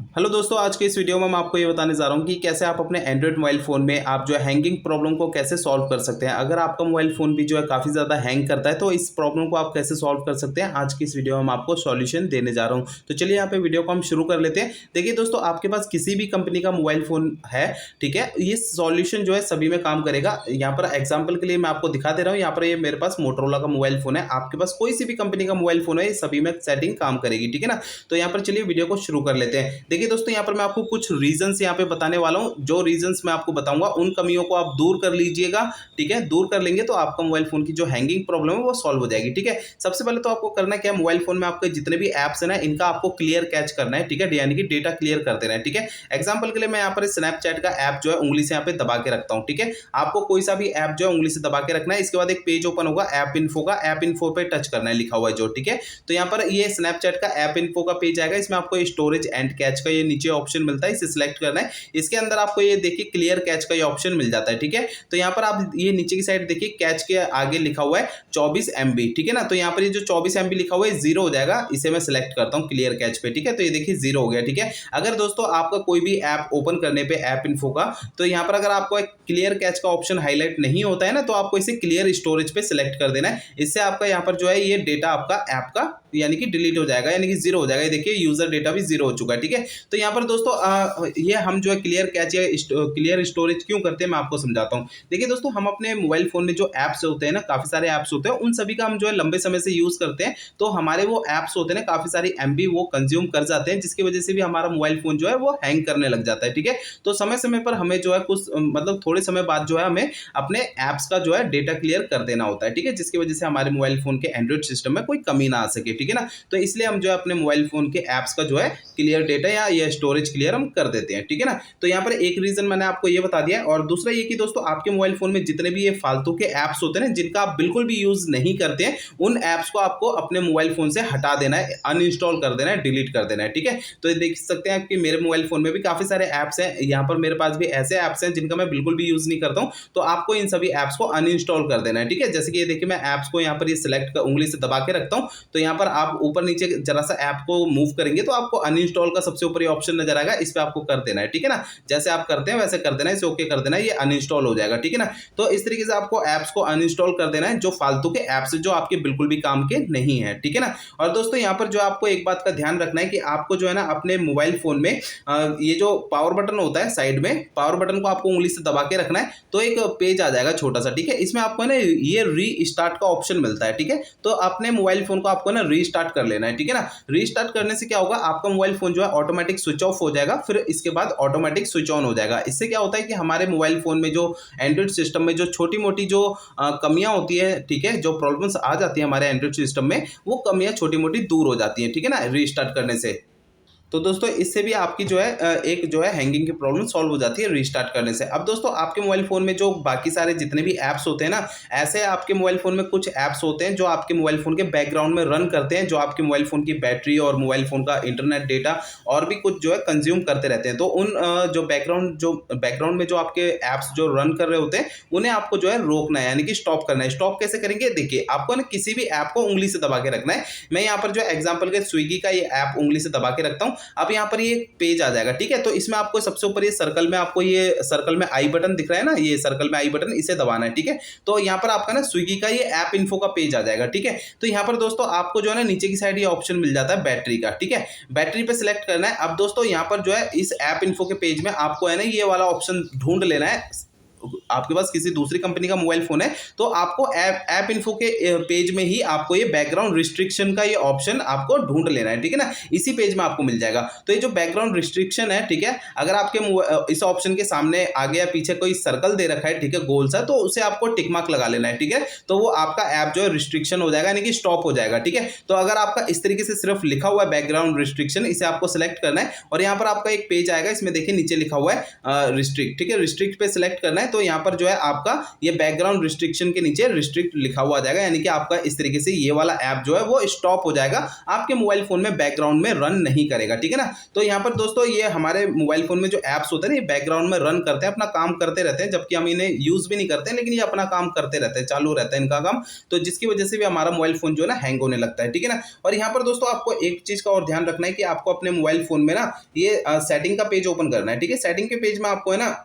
Hello दोस्तों, आज के इस वीडियो में मैं आपको ये बताने जा रहा हूँ कि कैसे आप अपने एंड्रॉयड मोबाइल फ़ोन में आप जो है हैंगिंग प्रॉब्लम को कैसे सॉल्व कर सकते हैं। अगर आपका मोबाइल फ़ोन भी जो है काफ़ी ज़्यादा हैंग करता है तो इस प्रॉब्लम को आप कैसे सॉल्व कर सकते हैं, आज की इस वीडियो में मैं आपको सॉल्यूशन देने जा रहा हूँ। तो चलिए यहाँ पे वीडियो को हम शुरू कर लेते हैं। देखिए दोस्तों, आपके पास किसी भी कंपनी का मोबाइल फ़ोन है, ठीक है, ये सॉल्यूशन जो है सभी में काम करेगा। यहाँ पर एग्जाम्पल के लिए मैं आपको दिखा दे रहा हूँ। यहाँ पर ये मेरे पास मोटोरोला का मोबाइल फ़ोन है, आपके पास कोई सी भी कंपनी का मोबाइल फ़ोन है, ये सभी में सेटिंग काम करेगी, ठीक है ना। तो यहाँ पर चलिए वीडियो को शुरू कर लेते हैं। देखिए दोस्तों, यहाँ पर मैं आपको कुछ रीजंस यहाँ पे बताने वाला हूँ। जो रीजंस मैं आपको बताऊंगा उन कमियों को आप दूर कर लीजिएगा, ठीक है। दूर कर लेंगे तो आपका मोबाइल फोन की जो हैंगिंग प्रॉब्लम है वो सॉल्व हो जाएगी, ठीक है। सबसे पहले तो आपको करना क्या है, मोबाइल फोन में आपके जितने भी ऐप्स है ना, इनका आपको क्लियर कैच करना है, ठीक है, यानी कि डेटा क्लियर कर देना है, ठीक है। एग्जाम्पल के लिए मैं यहाँ पर स्नैपचैट का ऐप जो है उंगली से यहाँ पे दबा के रखता हूँ, ठीक है। आपको कोई सा भी ऐप जो है उंगली से दबा के रखना है। इसके बाद एक पेज ओपन होगा ऐप इन्फो का, ऐप इन्फो पे टच करना है, लिखा हुआ है जो, ठीक है। तो यहाँ पर ये स्नैपचैट का ऐप इन्फो का पेज आएगा। इसमें आपको स्टोरेज एंड कैच का ये नीचे ऑप्शन मिलता है, इसे सिलेक्ट करना है। इसके अंदर आपको ये देखिए क्लियर कैच का ये ऑप्शन मिल जाता है, ठीक है। तो यहाँ पर आप ये नीचे की साइड देखिए कैच के आगे लिखा हुआ है 24 MB, ठीक है ना। तो यहाँ पर ये जो 24 MB लिखा हुआ है जीरो हो जाएगा। इसे मैं सिलेक्ट करता हूँ क्लियर कैच पे, ठीक है। तो ये देखिए जीरो हो गया, ठीक है। अगर दोस्तों आपका कोई भी ऐप ओपन करने पे ऐप इन्फो का, तो यहाँ पर अगर आपको एक क्लियर कैच का ऑप्शन हाईलाइट नहीं होता है ना, तो आपको इसे क्लियर स्टोरेज पे सिलेक्ट कर देना है। इससे आपका यहाँ पर जो है ये डेटा आपका ऐप का यानी कि डिलीट हो जाएगा, यानी कि जीरो हो जाएगा। ये देखिए यूजर डेटा भी जीरो हो चुका है, ठीक है। तो यहाँ पर दोस्तों ये हम जो है क्लियर कैच या क्लियर स्टोरेज क्यों करते हैं मैं आपको समझाता हूँ। देखिए दोस्तों, हम अपने मोबाइल फोन में जो ऐप्स होते हैं ना, काफी सारे ऐप्स होते हैं, उन सभी का हम जो है लंबे समय से यूज करते हैं, तो हमारे वो ऐप्स होते हैं ना, काफी सारी MB वो कंज्यूम कर जाते हैं, जिसकी वजह से भी हमारा मोबाइल फोन जो है वो हैंग करने लग जाता है, ठीक है। तो समय समय पर हमें जो है कुछ मतलब थोड़े समय बाद जो है हमें अपने ऐप्स का जो है डेटा क्लियर कर देना होता है, ठीक है, जिसकी वजह से हमारे मोबाइल फोन के एंड्रॉइड सिस्टम में कोई कमी ना आ सके, ठीक है ना। तो इसलिए हम जो है अपने मोबाइल फोन के ऐप्स का जो है क्लियर डेटा या ये स्टोरेज क्लियर हम कर देते हैं, ठीक है ना। तो यहाँ पर एक रीजन मैंने आपको ये बता दिया है। और दूसरा ये कि दोस्तों आपके मोबाइल फोन में जितने भी ये फालतू के ऐप्स होते हैं ना, जिनका आप बिल्कुल भी यूज नहीं करते हैं, उन ऐप्स को आपको अपने मोबाइल फोन से हटा देना है, अनइंस्टॉल कर देना है, डिलीट कर देना है, ठीक है। तो ये देख सकते हैं कि मेरे मोबाइल फोन में भी काफी सारे ऐप्स हैं। यहाँ पर मेरे पास भी ऐसे ऐप्स हैं जिनका मैं बिल्कुल भी यूज नहीं करता हूँ, तो आपको इन सभी ऐप्स को अनइंस्टॉल कर देना है, ठीक है। जैसे कि ये देखिए मैं ऐप्स को यहाँ पर ये सिलेक्ट कर उंगली से दबा के रखता हूँ, तो यहाँ पर आप ऊपर नीचे जरा सा ऐप को मूव करेंगे तो आपको अनइंस्टॉल का सबसे ऊपर ये ऑप्शन नजर आएगा, इस पे आपको कर देना है, ठीक है ना। जैसे आप करते हैं वैसे कर देना है, इसे ओके कर देना है, ये अनइंस्टॉल हो जाएगा, ठीक है ना। तो इस तरीके से आपको ऐप्स को अनइंस्टॉल कर देना है, जो फालतू के ऐप्स जो आपके बिल्कुल भी काम के नहीं है, ठीक है ना। और दोस्तों यहाँ पर जो आपको एक बात का ध्यान रखना है कि आपको जो है ना अपने मोबाइल फोन में ये जो पावर बटन होता है साइड में, पावर बटन को आपको उंगली से दबा के रखना है, तो एक पेज आ जाएगा छोटा सा, ठीक है। इसमें आपको ना ये रीस्टार्ट का ऑप्शन मिलता है, ठीक है। तो अपने मोबाइल फोन को आपको ना रीस्टार्ट कर लेना है, ठीक है ना। रीस्टार्ट करने से क्या होगा, आपका मोबाइल फोन जो है ऑटोमेटिक स्विच ऑफ हो जाएगा, फिर इसके बाद ऑटोमेटिक स्विच ऑन हो जाएगा। इससे क्या होता है कि हमारे मोबाइल फोन में जो एंड्रॉइड सिस्टम में जो छोटी मोटी जो कमियां होती है, ठीक है, जो प्रॉब्लम्स आ जाती है हमारे एंड्रॉइड सिस्टम में, वो कमियां छोटी मोटी दूर हो जाती है, ठीक है ना, रीस्टार्ट करने से। तो दोस्तों इससे भी आपकी जो है एक जो है हैंगिंग की प्रॉब्लम सॉल्व हो जाती है रीस्टार्ट करने से। अब दोस्तों आपके मोबाइल फोन में जो बाकी सारे जितने भी ऐप्स होते हैं ना, ऐसे आपके मोबाइल फोन में कुछ ऐप्स होते हैं जो आपके मोबाइल फोन के बैकग्राउंड में रन करते हैं, जो आपके मोबाइल फोन की बैटरी और मोबाइल फोन का इंटरनेट डेटा और भी कुछ जो है कंज्यूम करते रहते हैं। तो उन जो बैकग्राउंड में जो आपके ऐप्स जो रन कर रहे होते हैं, उन्हें आपको जो है रोकना है, यानी कि स्टॉप करना है। स्टॉप कैसे करेंगे, देखिए आपको ना किसी भी ऐप को उंगली से दबा के रखना है। मैं यहाँ पर जो एग्जाम्पल के स्विगी का ये ऐप उंगली से दबा के रखता हूँ। अब यहाँ पर ये पेज आ जाएगा, ठीक है। तो इसमें आपको सबसे ऊपर ये सर्कल में आपको ये सर्कल में आई बटन दिख रहा है ना, ये सर्कल में आई बटन, इसे दबाना है, ठीक है। तो यहाँ पर आपका ना स्विगी का ये ऐप इन्फो का पेज आ जाएगा, ठीक है। तो यहाँ पर दोस्तों आपको जो है ना नीचे की साइड ये ऑप्शन मिल जाता है बैटरी का, ठीक है। बैटरी पे सिलेक्ट करना है। अब दोस्तों यहाँ पर जो है इस ऐप इन्फो के पेज में आपको है ना ये वाला ऑप्शन ढूंढ लेना है। आपके पास किसी दूसरी कंपनी का मोबाइल फोन है तो आपको ऐप इन्फो के पेज में ही आपको ये बैकग्राउंड रिस्ट्रिक्शन का ये ऑप्शन आपको ढूंढ लेना है, ठीक है ना। इसी पेज में आपको मिल जाएगा। तो ये जो बैकग्राउंड रिस्ट्रिक्शन है, ठीक है, अगर आपके इस ऑप्शन के सामने आगे या पीछे कोई सर्कल दे रखा है, ठीक है, गोल सा, तो उसे आपको टिक मार्क लगा लेना है, ठीक है। तो वो आपका ऐप जो है रिस्ट्रिक्शन हो जाएगा, यानी कि स्टॉप हो जाएगा, ठीक है। तो अगर आपका इस तरीके से सिर्फ लिखा हुआ है बैकग्राउंड रिस्ट्रिक्शन, इसे आपको सिलेक्ट करना है और यहाँ पर आपका एक पेज आएगा, इसमें देखिए नीचे लिखा हुआ है रिस्ट्रिक्ट, ठीक है, रिस्ट्रिक्ट पे सिलेक्ट करना है। तो यहाँ यहाँ पर जो है आपका ये बैकग्राउंड रिस्ट्रिक्शन के नीचे रिस्ट्रिक्ट लिखा हुआ आ जाएगा, यानी कि आपका इस तरीके से ये वाला ऐप जो है वो स्टॉप हो जाएगा, आपके मोबाइल फोन में बैकग्राउंड में रन नहीं करेगा, ठीक है ना। तो यहाँ पर दोस्तों ये हमारे मोबाइल फोन में जो ऐप्स होते हैं ना, ये बैकग्राउंड में रन करते हैं, अपना काम करते रहते हैं, जबकि हम इन्हें यूज भी नहीं करते हैं, लेकिन ये अपना काम करते रहते हैं, चालू रहता है इनका काम, तो जिसकी वजह से भी हमारा मोबाइल फोन जो है ना हैंग होने लगता है, ठीक है ना। और यहाँ पर दोस्तों आपको एक चीज का और ध्यान रखना है कि आपको अपने मोबाइल फोन में ना ये सेटिंग का पेज ओपन करना है, ठीक है। सेटिंग के पेज में आपको है ना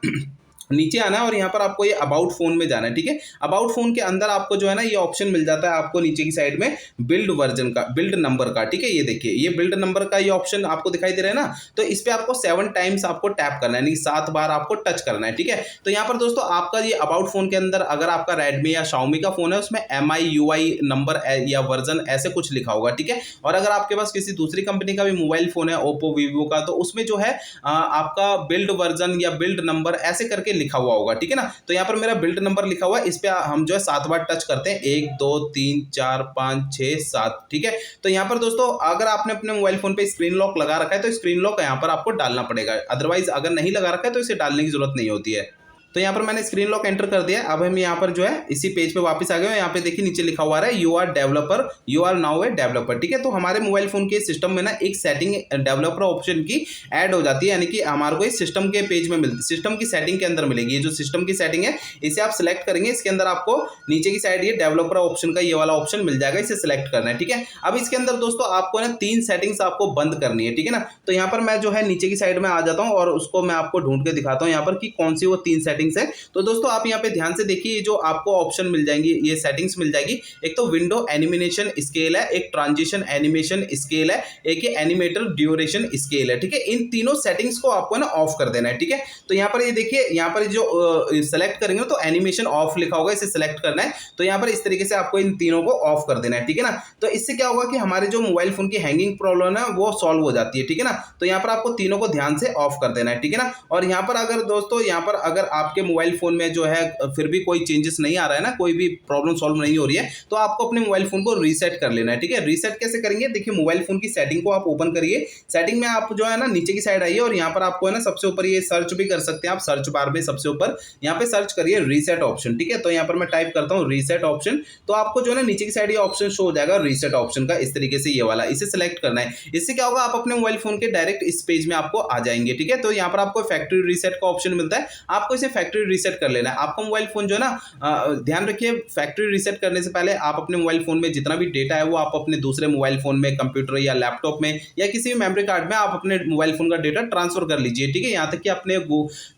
नीचे आना है और यहाँ पर आपको ये अबाउट फोन में जाना है, ठीक है। अबाउट फोन के अंदर आपको जो है ना ये ऑप्शन मिल जाता है आपको नीचे की साइड में बिल्ड वर्जन का, बिल्ड नंबर का, ठीक है। ये देखिए ये बिल्ड नंबर का ये ऑप्शन आपको दिखाई दे रहा है ना, तो इस पे आपको 7 टाइम्स आपको टैप करना है, यानी 7 बार आपको टच करना है, ठीक है। तो यहाँ पर दोस्तों आपका ये अबाउट फोन के अंदर अगर आपका रेडमी या शाओमी का फोन है उसमें MIUI नंबर या वर्जन ऐसे कुछ लिखा होगा, ठीक है। और अगर आपके पास किसी दूसरी कंपनी का भी मोबाइल फोन है, ओप्पो वीवो का, तो उसमें जो है आपका बिल्ड वर्जन या बिल्ड नंबर ऐसे करके लिखा हुआ होगा, ठीक है ना। तो यहाँ पर मेरा बिल्ड नंबर लिखा हुआ है, इस पे हम जो है 7 बार टच करते हैं, 1 2 3 4 5 6 7, ठीक है। तो यहाँ पर दोस्तों अगर आपने अपने मोबाइल फोन पे स्क्रीन लॉक लगा रखा है तो स्क्रीन लॉक यहाँ पर आपको डालना पड़ेगा, अदरवाइज अगर नहीं लगा रखा है तो इसे डालने की जरूरत नहीं होती है। तो यहाँ पर मैंने स्क्रीन लॉक एंटर कर दिया। अब हम यहाँ पर जो है इसी पेज पे वापस आ गए हैं। यहाँ पे देखिए नीचे लिखा हुआ है you are developer, you are now a developer, ठीक है। तो हमारे मोबाइल फोन के सिस्टम में ना एक सेटिंग डेवलपर ऑप्शन की ऐड हो जाती है, यानी कि हमारे को इस सिस्टम के पेज में मिलती, सिस्टम की सेटिंग के अंदर मिलेगी। ये जो सिस्टम की सेटिंग है इसे आप सिलेक्ट करेंगे, इसके अंदर आपको नीचे की साइड ये डेवलपर ऑप्शन का ये वाला ऑप्शन मिल जाएगा, इसे सिलेक्ट करना है, ठीक है। अब इसके अंदर दोस्तों आपको ना 3 सेटिंग्स आपको बंद करनी है, ठीक है ना। तो यहाँ पर मैं जो है नीचे की साइड में आ जाता हूँ और उसको मैं आपको ढूंढ के दिखाता हूँ यहाँ पर कि कौन सी वो 3 सेटिंग्स है। तो दोस्तों आप यहाँ पे ध्यान से देखिए, जो आपको ऑप्शन मिल जाएंगी, ये सेटिंग्स मिल जाएगी। एक तो विंडो एनिमेशन स्केल है, एक ट्रांजिशन एनिमेशन स्केल है, एक एनिमेटर ड्यूरेशन स्केल है, ठीक है। इन तीनों सेटिंग्स को आपको ना ऑफ कर देना है, ठीक है। तो यहाँ पर ये देखिए, यहाँ पर जो सेलेक्ट करेंगे तो एनिमेशन ऑफ लिखा होगा, इसे सेलेक्ट करना है। तो यहाँ पर इस तरीके से आपको इन तीनों को ऑफ कर देना है, ठीक है ना। तो इससे क्या होगा कि हमारे जो मोबाइल फोन की हैंगिंग प्रॉब्लम है वो सॉल्व हो जाती है, ठीक है ना। तो यहाँ पर आपको तीनों को ध्यान से ऑफ कर देना है, ठीक है ना। और यहाँ पर अगर दोस्तों यहाँ पर अगर आपके मोबाइल फोन में जो है फिर भी कोई चेंजेस नहीं आ रहा है ना, कोई भी प्रॉब्लम सॉल्व नहीं हो रही है, तो आपको अपने मोबाइल फोन को रीसेट कर लेना है, ठीक है। रीसेट कैसे करेंगे, देखिए मोबाइल फोन की सेटिंग को आप ओपन करिए, सेटिंग में आप जो है ना नीचे की साइड आइए और यहाँ पर आपको है ना सबसे ऊपर ये सर्च भी कर सकते हैं आप, सर्च बार में सबसे ऊपर यहाँ पे सर्च करिए रीसेट ऑप्शन, ठीक है। तो यहाँ पर मैं टाइप करता हूँ रीसेट ऑप्शन, तो आपको जो है ना नीचे की साइड ये ऑप्शन शो हो जाएगा रीसेट ऑप्शन का, इस तरीके से ये वाला, इसे सिलेक्ट करना है। इससे क्या होगा, आप अपने मोबाइल फोन के डायरेक्ट इस पेज में आपको आ जाएंगे, ठीक है। तो यहाँ पर आपको फैक्ट्री रीसेट का ऑप्शन मिलता है, आपको इसे फैक्ट्री रीसेट कर लेना है। आपका मोबाइल फोन जो है ना ध्यान रखिए, फैक्ट्री रीसेट करने से पहले आप अपने मोबाइल फोन में जितना भी डेटा है वो आप अपने दूसरे मोबाइल फोन में, कंप्यूटर या लैपटॉप में या किसी भी मेमोरी कार्ड में आप अपने मोबाइल फोन का डेटा ट्रांसफर कर लीजिए, ठीक है। यहाँ तक कि अपने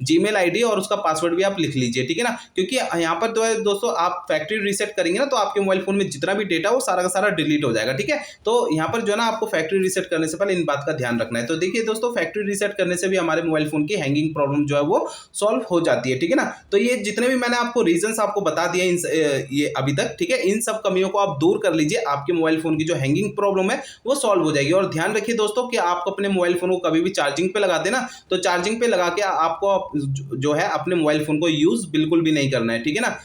जीमेल आईडी और उसका पासवर्ड भी आप लिख लीजिए, ठीक है ना। क्योंकि यहाँ पर जो है दोस्तों आप फैक्ट्री रीसेट करेंगे ना तो आपके मोबाइल फोन में जितना भी डेटा वो सारा का सारा डिलीट हो जाएगा, ठीक है। तो यहाँ पर जो है ना आपको फैक्ट्री रीसेट करने से पहले इन बात का ध्यान रखना है। तो देखिए दोस्तों, फैक्ट्री रीसेट करने से भी हमारे मोबाइल फोन की हैंगिंग प्रॉब्लम जो है वो सॉल्व हो जाती है, ठीक है ना। तो ये जितने भी मैंने आपको रीजंस आपको बता दिए ये अभी तक, ठीक है, इन सब कमियों को आप दूर कर लीजिए, आपके मोबाइल फोन की जो हैंगिंग प्रॉब्लम है वो सॉल्व हो जाएगी। और ध्यान रखिए दोस्तों कि आप अपने मोबाइल फोन को कभी भी चार्जिंग पे लगा देना, तो चार्जिंग पे लगा के आपको जो है अपने मोबाइल फोन को यूज बिल्कुल भी नहीं करना है, ठीक है ना।